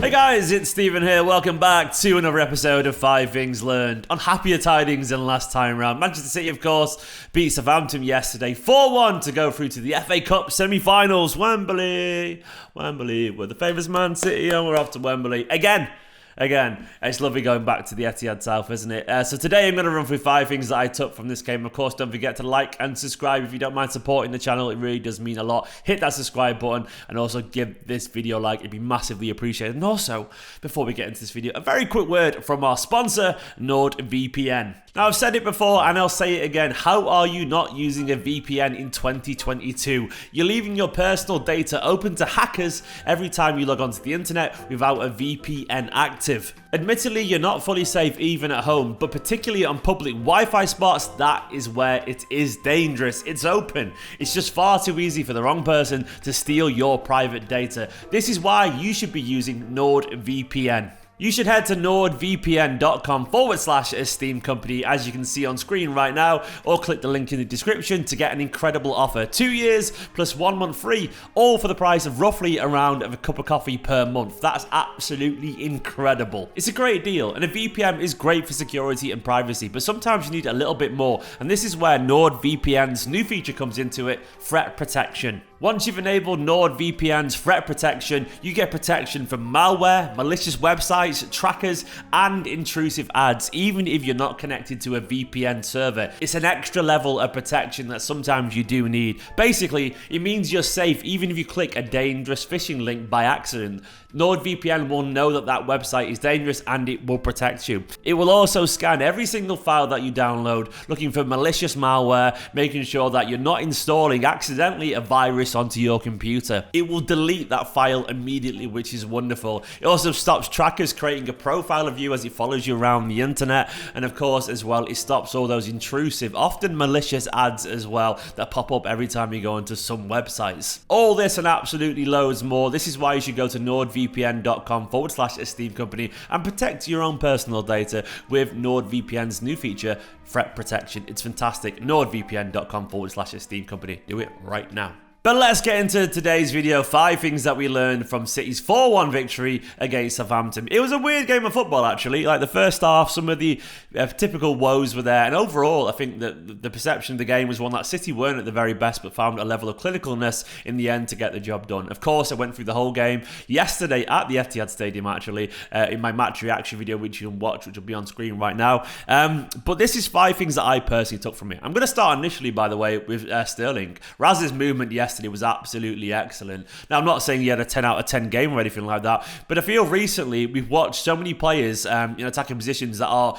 Hey guys, it's Stephen here. Welcome back to another episode of 5 Things Learned. On happier tidings than last time round. Manchester City, of course, beat Southampton yesterday 4-1 to go through to the FA Cup semi-finals. Wembley, we're the famous Man City and we're off to Wembley again. It's lovely going back to the Etihad South, isn't it? So today I'm going to run through 5 things that I took from this game. Of course, don't forget to like and subscribe if you don't mind supporting the channel. It really does mean a lot. Hit that subscribe button and also give this video a like. It'd be massively appreciated. And also, before we get into this video, a very quick word from our sponsor, NordVPN. Now, I've said it before and I'll say it again. How are you not using a VPN in 2022? You're leaving your personal data open to hackers every time you log onto the internet without a VPN active. Admittedly, you're not fully safe even at home, but particularly on public Wi-Fi spots, that is where it is dangerous. It's open. It's just far too easy for the wrong person to steal your private data. This is why you should be using NordVPN. You should head to nordvpn.com/esteemed company, as you can see on screen right now, or click the link in the description to get an incredible offer. 2 years plus 1 month free, all for the price of roughly around a cup of coffee per month. That's absolutely incredible. It's a great deal, and a VPN is great for security and privacy, but sometimes you need a little bit more, and this is where NordVPN's new feature comes into it, threat protection. Once you've enabled NordVPN's threat protection, you get protection from malware, malicious websites, trackers, and intrusive ads, even if you're not connected to a VPN server. It's an extra level of protection that sometimes you do need. Basically, it means you're safe even if you click a dangerous phishing link by accident. NordVPN will know that that website is dangerous and it will protect you. It will also scan every single file that you download, looking for malicious malware, making sure that you're not installing accidentally a virus onto your computer. It will delete that file immediately, which is wonderful. It also stops trackers creating a profile of you as it follows you around the internet, and of course as well it stops all those intrusive, often malicious ads as well that pop up every time you go into some websites. All this and absolutely loads more. This is why you should go to nordvpn.com/esteemed company and protect your own personal data with NordVPN's new feature, threat protection. It's fantastic. nordvpn.com/esteemed company. Do it right now. But let's get into today's video. 5 things that we learned from City's 4-1 victory against Southampton. It was a weird game of football, actually. Like the first half, some of the typical woes were there. And overall, I think that the perception of the game was one that City weren't at the very best, but found a level of clinicalness in the end to get the job done. Of course, I went through the whole game yesterday at the Etihad Stadium, actually, in my match reaction video, which you can watch, which will be on screen right now. But this is 5 things that I personally took from it. I'm going to start initially, by the way, with Sterling. Raz's movement yesterday was absolutely excellent. Now, I'm not saying he had a 10 out of 10 game or anything like that, but I feel recently we've watched so many players in attacking positions that are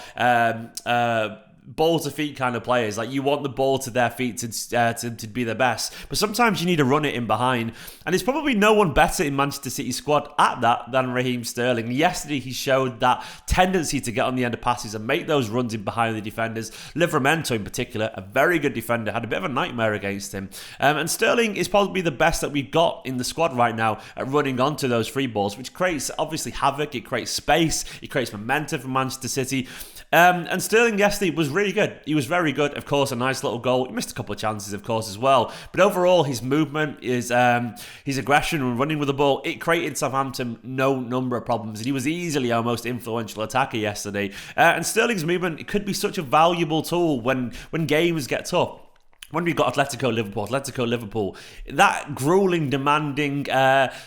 ball to feet kind of players. Like, you want the ball to their feet to be the best, but sometimes you need to run it in behind, and there's probably no one better in Manchester City's squad at that than Raheem Sterling. Yesterday he showed that tendency to get on the end of passes and make those runs in behind the defenders. Livramento in particular, a very good defender, had a bit of a nightmare against him, and Sterling is probably the best that we've got in the squad right now at running onto those free balls, which creates obviously havoc, it creates space, it creates momentum for Manchester City. And Sterling yesterday was really good. He was very good. Of course, a nice little goal. He missed a couple of chances, of course, as well. But overall, his movement, his aggression and running with the ball, it created Southampton no number of problems. And he was easily our most influential attacker yesterday. And Sterling's movement, it could be such a valuable tool when games get tough. When we got Atletico Liverpool, that grueling, demanding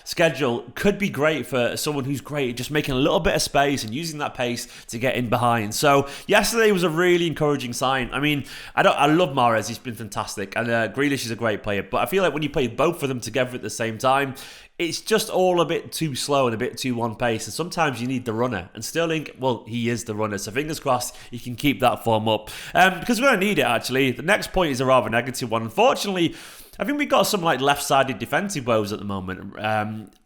schedule could be great for someone who's great at just making a little bit of space and using that pace to get in behind. So yesterday was a really encouraging sign. I mean, I love Mahrez. He's been fantastic, and Grealish is a great player. But I feel like when you play both of them together at the same time, it's just all a bit too slow and a bit too one pace, and sometimes you need the runner. And Sterling, well, he is the runner, so fingers crossed he can keep that form up. Because we're going to need it, actually. The next point is a rather negative one. Unfortunately, I think we've got some like left-sided defensive woes at the moment.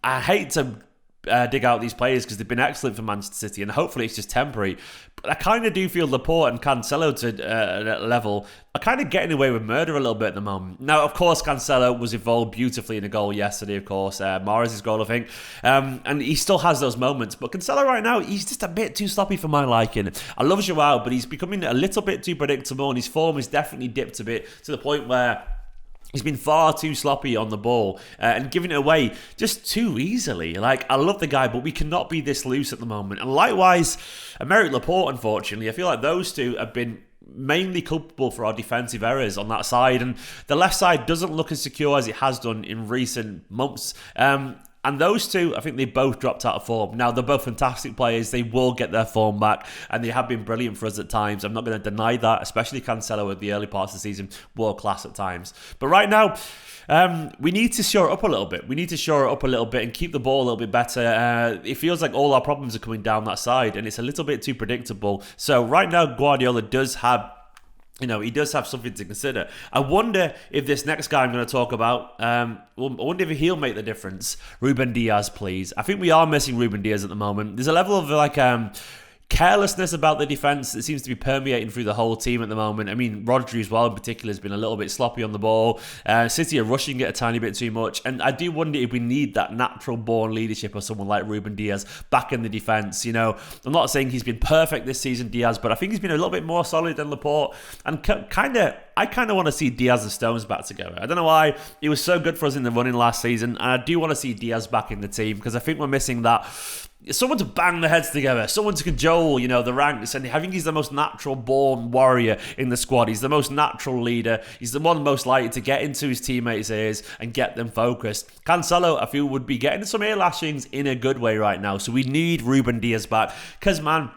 I hate to dig out these players because they've been excellent for Manchester City, and hopefully it's just temporary. But I kind of do feel Laporte and Cancelo to a level are kind of getting away with murder a little bit at the moment. Now, of course, Cancelo was involved beautifully in a goal yesterday, of course. Mahrez's goal, I think. And he still has those moments. But Cancelo right now, he's just a bit too sloppy for my liking. I love Joao, but he's becoming a little bit too predictable, and his form has definitely dipped a bit to the point where He's been far too sloppy on the ball and giving it away just too easily. Like, I love the guy, but we cannot be this loose at the moment. And likewise, Aymeric Laporte, unfortunately, I feel like those two have been mainly culpable for our defensive errors on that side. And the left side doesn't look as secure as it has done in recent months. And those two, I think they both dropped out of form. Now, they're both fantastic players. They will get their form back, and they have been brilliant for us at times. I'm not going to deny that, especially Cancelo at the early parts of the season, world class at times. But right now, we need to shore it up a little bit. We need to shore it up a little bit and keep the ball a little bit better. It feels like all our problems are coming down that side, and it's a little bit too predictable. So right now, Guardiola does have... he does have something to consider. I wonder if this next guy I'm going to talk about, I wonder if he'll make the difference. Ruben Dias, please. I think we are missing Ruben Dias at the moment. There's a level of carelessness about the defence that seems to be permeating through the whole team at the moment. I mean, Rodri as well in particular has been a little bit sloppy on the ball. City are rushing it a tiny bit too much. And I do wonder if we need that natural-born leadership of someone like Ruben Dias back in the defence. I'm not saying he's been perfect this season, Dias, but I think he's been a little bit more solid than Laporte. And I kind of want to see Dias and Stones back together. I don't know why. He was so good for us in the running last season. And I do want to see Dias back in the team because I think we're missing that... someone to bang the heads together, someone to cajole, the ranks. And I think he's the most natural-born warrior in the squad. He's the most natural leader. He's the one most likely to get into his teammates' ears and get them focused. Cancelo, I feel, would be getting some ear lashings in a good way right now. So we need Ruben Dias back. Because, man,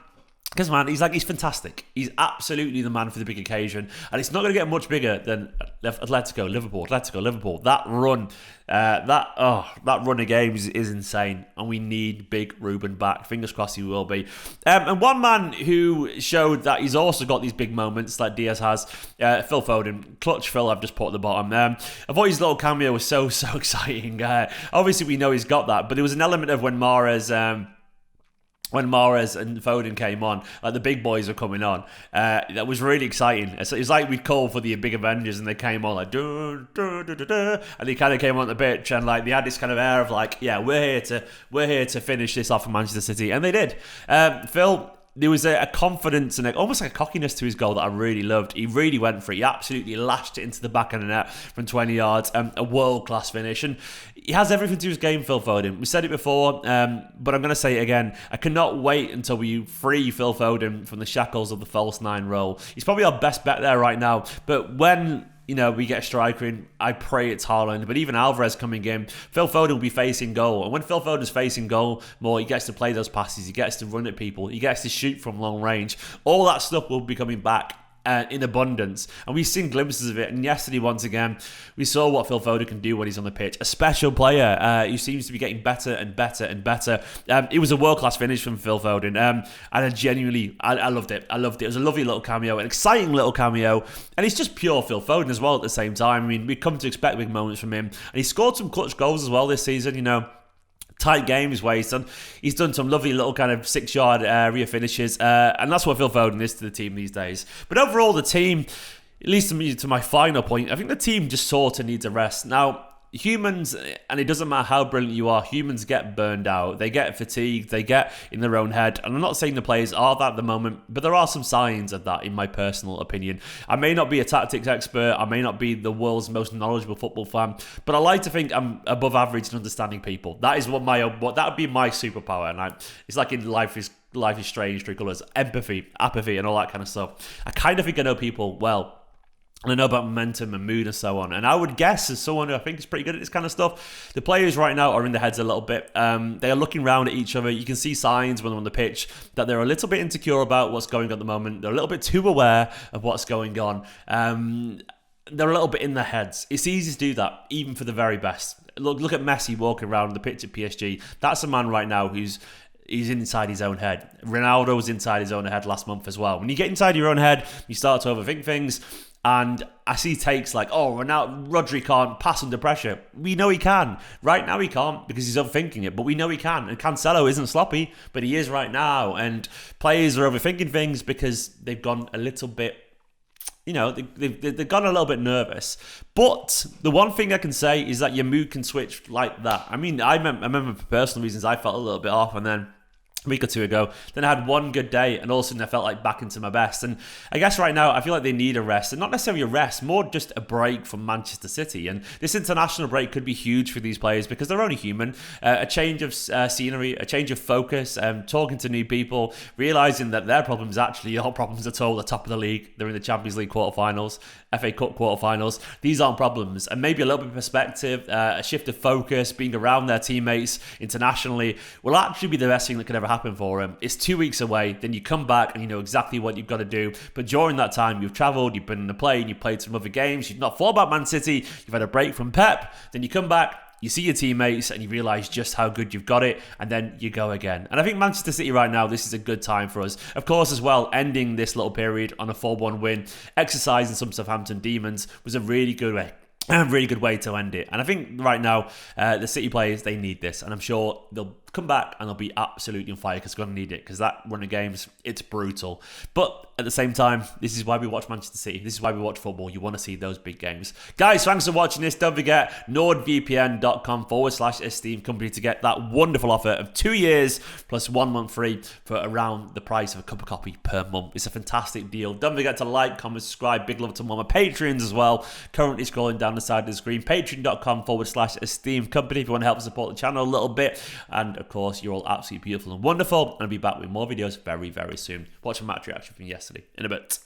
he's fantastic. He's absolutely the man for the big occasion. And it's not going to get much bigger than Liverpool. That run, that run of games is insane. And we need big Ruben back. Fingers crossed he will be. And one man who showed that he's also got these big moments like Diaz has, Phil Foden. Clutch Phil, I've just put at the bottom. I thought his little cameo was so exciting. Obviously, we know he's got that. But there was an element of when Mahrez and Foden came on, like the big boys were coming on, that was really exciting. It was like we'd call for the big Avengers and they came on like, dun, dun, dun, dun, dun, and they kind of came on the pitch and like they had this kind of air of like, yeah, we're here to finish this off for Manchester City, and they did. Phil, there was a confidence and almost like a cockiness to his goal that I really loved. He really went for it. He absolutely lashed it into the back of the net from 20 yards. A world-class finish. And he has everything to his game, Phil Foden. We said it before, but I'm going to say it again. I cannot wait until we free Phil Foden from the shackles of the false nine role. He's probably our best bet there right now. But when... we get a striker in, I pray it's Haaland, but even Alvarez coming in, Phil Foden will be facing goal. And when Phil Foden's facing goal more, he gets to play those passes, he gets to run at people, he gets to shoot from long range. All that stuff will be coming back in abundance, and we've seen glimpses of it. And yesterday, once again, we saw what Phil Foden can do when he's on the pitch. A special player who seems to be getting better and better and better. It was a world-class finish from Phil Foden, and I genuinely, I loved it. I loved it. It was a lovely little cameo, an exciting little cameo, and it's just pure Phil Foden as well at the same time. I mean, we come to expect big moments from him, and he scored some clutch goals as well this season, tight games where he's done some lovely little kind of 6-yard area finishes, and that's what Phil Foden is to the team these days. But overall, the team, at least to my final point, I think the team just sort of needs a rest. Now, humans, and it doesn't matter how brilliant you are, humans get burned out. They get fatigued. They get in their own head. And I'm not saying the players are that at the moment, but there are some signs of that, in my personal opinion. I may not be a tactics expert. I may not be the world's most knowledgeable football fan, but I like to think I'm above average in understanding people. That is what that would be my superpower. And it's like in Life is Strange, True Colours, empathy, apathy, and all that kind of stuff. I kind of think I know people well. And I know about momentum and mood and so on. And I would guess, as someone who I think is pretty good at this kind of stuff, the players right now are in their heads a little bit. They are looking around at each other. You can see signs when they're on the pitch that they're a little bit insecure about what's going on at the moment. They're a little bit too aware of what's going on. They're a little bit in their heads. It's easy to do that, even for the very best. Look at Messi walking around the pitch at PSG. That's a man right now he's inside his own head. Ronaldo was inside his own head last month as well. When you get inside your own head, you start to overthink things. And I see takes like, Rodri can't pass under pressure. We know he can. Right now he can't because he's overthinking it, but we know he can. And Cancelo isn't sloppy, but he is right now. And players are overthinking things because they've gone a little bit, they've gone a little bit nervous. But the one thing I can say is that your mood can switch like that. I mean, I remember for personal reasons, I felt a little bit off, and then a week or two ago. Then I had one good day, and all of a sudden I felt like back into my best. And I guess right now I feel like they need a rest, and not necessarily a rest, more just a break from Manchester City. And this international break could be huge for these players because they're only human. A change of scenery, a change of focus, talking to new people, realizing that their problems actually aren't problems at all. The top of the league, they're in the Champions League quarterfinals, FA Cup quarterfinals. These aren't problems, and maybe a little bit of perspective, a shift of focus, being around their teammates internationally will actually be the best thing that could ever happen for him. It's 2 weeks away, then you come back and you know exactly what you've got to do. But during that time, you've travelled, you've been in a plane, you've played some other games, you've not thought about Man City, you've had a break from Pep, then you come back, you see your teammates and you realise just how good you've got it, and then you go again. And I think Manchester City right now, this is a good time for us. Of course, as well, ending this little period on a 4-1 win, exercising some Southampton demons was a really good way. A really good way to end it. And I think right now, the City players, they need this. And I'm sure they'll come back and they'll be absolutely on fire because they're going to need it. Because that run of games, it's brutal. But at the same time, this is why we watch Manchester City. This is why we watch football. You want to see those big games. Guys, thanks for watching this. Don't forget, NordVPN.com/Esteemed Company to get that wonderful offer of 2 years plus 1 month free for around the price of a cup of coffee per month. It's a fantastic deal. Don't forget to like, comment, subscribe. Big love to all my patrons as well. Currently scrolling down the side of the screen. Patreon.com/Esteemed Company if you want to help support the channel a little bit. And of course, you're all absolutely beautiful and wonderful. And I'll be back with more videos very, very soon. Watch a match reaction from yesterday in a bit.